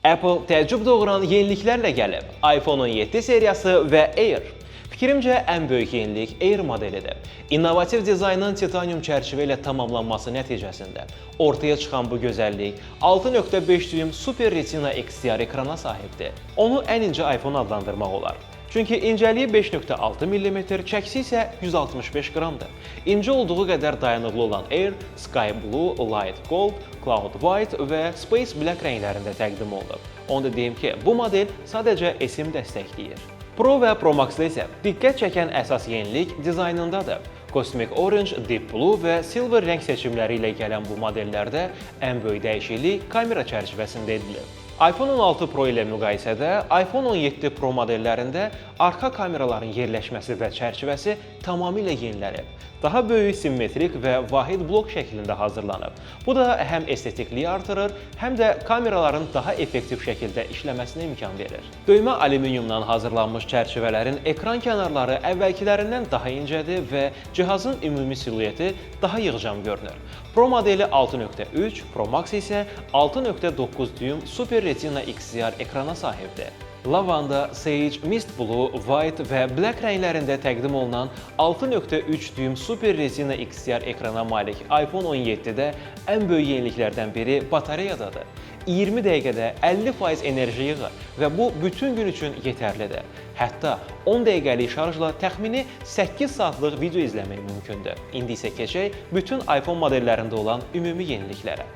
Apple təəccüb doğuran yeniliklərlə gəlib. iPhone 17 seriyası və Air. Fikrimcə, ən böyük yenilik Air modelidir. İnnovativ dizaynın titanium çərçivə ilə tamamlanması nəticəsində ortaya çıxan bu gözəllik 6.5 düym Super Retina XDR ekrana sahibdir. Onu ən incə iPhone adlandırmaq olar. Çünki incəliyi 5.6 mm, çəkisi isə 165 qramdır. İncə olduğu qədər dayanıqlı olan Air, Sky Blue, Light Gold, Cloud White və Space Black rənglərində təqdim olunub. Onu da deyim ki, bu model sadəcə eSIM dəstəkləyir. Pro və Pro Max-da isə diqqət çəkən əsas yenilik dizaynındadır. Cosmic Orange, Deep Blue və Silver rəng seçimləri ilə gələn bu modellərdə ən böyük dəyişiklik kamera çərçivəsində edilir. iPhone 16 Pro ilə müqayisədə iPhone 17 Pro modellərində arxa kameraların yerləşməsi və çərçivəsi tamamilə yenilənib. Daha böyük simmetrik və vahid blok şəklində hazırlanıb. Bu da həm estetikliyi artırır, həm də kameraların daha effektiv şəkildə işləməsinə imkan verir. Döymə alüminiumdan hazırlanmış çərçivələrin ekran kənarları əvvəlkilərindən daha incədir və cihazın ümumi silueti daha yığcam görünür. Pro modeli 6.3, Pro Max isə 6.9 düym Super Retina XDR ekrana sahibdir. Lavanda, Sage, Mist Blue, White və Black rənglərində təqdim olunan 6.3 düym Super Retina XDR ekrana malik iPhone 17-də ən böyük yeniliklərdən biri batareyadadır. 20 dəqiqədə 50% enerji yığır və bu bütün gün üçün yetərlidir. Hətta 10 dəqiqəlik şarjla təxmini 8 saatlıq video izləmək mümkündür. İndi isə keçək bütün iPhone modellərində olan ümumi yeniliklərə.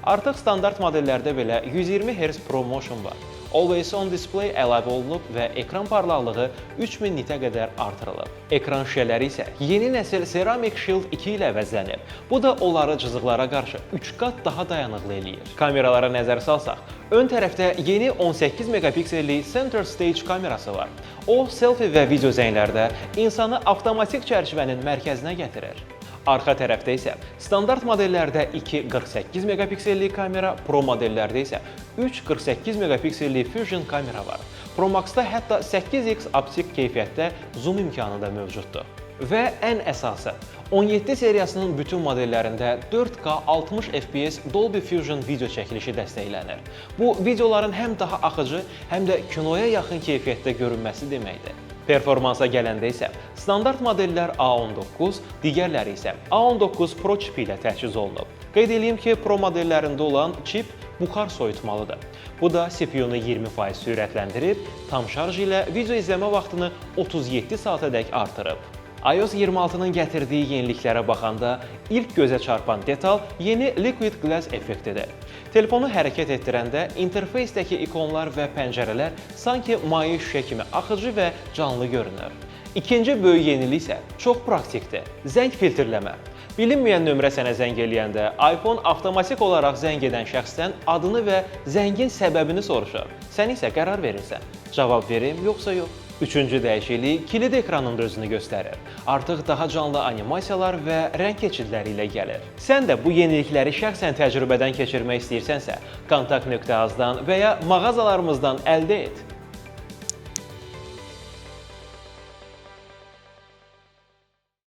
Artıq standart modellərdə belə 120 Hz ProMotion var. Always on display əlavə olunub və ekran parlaqlığı 3000 nitə qədər artırılıb. Ekran şüşələri isə yeni nəsil Ceramic Shield 2 ilə əvəzlənib. Bu da onları cızıqlara qarşı 3 qat daha dayanıqlı eləyir. Kameralara nəzər salsaq, ön tərəfdə yeni 18 megapiksellik Center Stage kamerası var. O, selfie və video zənglərdə insanı avtomatik çərçivənin mərkəzinə gətirir. Arxa tərəfdə isə standart modellərdə 2-48 megapiksellik kamera, Pro modellərdə isə 3-48 megapiksellik Fusion kamera var. Pro Max-da hətta 8x optik keyfiyyətdə zoom imkanı da mövcuddur. Və ən əsası, 17 seriyasının bütün modellərində 4K 60 FPS Dolby Fusion video çəkilişi dəstəklənir. Bu, videoların həm daha axıcı, həm də kinoya yaxın keyfiyyətdə görünməsi deməkdir. Performansa gələndə isə standart modellər A19, digərləri isə A19 Pro çipi ilə təchiz olunub. Qeyd edeyim ki, Pro modellərində olan çip buxar soyutmalıdır. Bu da CPU-nu 20% sürətləndirib, tam şarj ilə video izləmə vaxtını 37 saatədək artırıb. iOS 26-nın gətirdiyi yeniliklərə baxanda ilk gözə çarpan detal yeni Liquid Glass effektidir. Telefonu hərəkət etdirəndə interfeysdəki ikonlar və pəncərələr sanki maye şüşə kimi axıcı və canlı görünür. İkinci böyük yenilik isə çox praktikdir. Zəng filtrləmə. Bilinməyən nömrə sənə zəng eləyəndə iPhone avtomatik olaraq zəng edən şəxsdən adını və zəngin səbəbini soruşur. Sən isə qərar verirsən, cavab verim yoxsa yox. Üçüncü dəyişiklik kilid ekranında özünü göstərir. Artıq daha canlı animasiyalar və rəng keçidləri ilə gəlir. Sən də bu yenilikləri şəxsən təcrübədən keçirmək istəyirsənsə, kontakt.az-dan və ya mağazalarımızdan əldə et.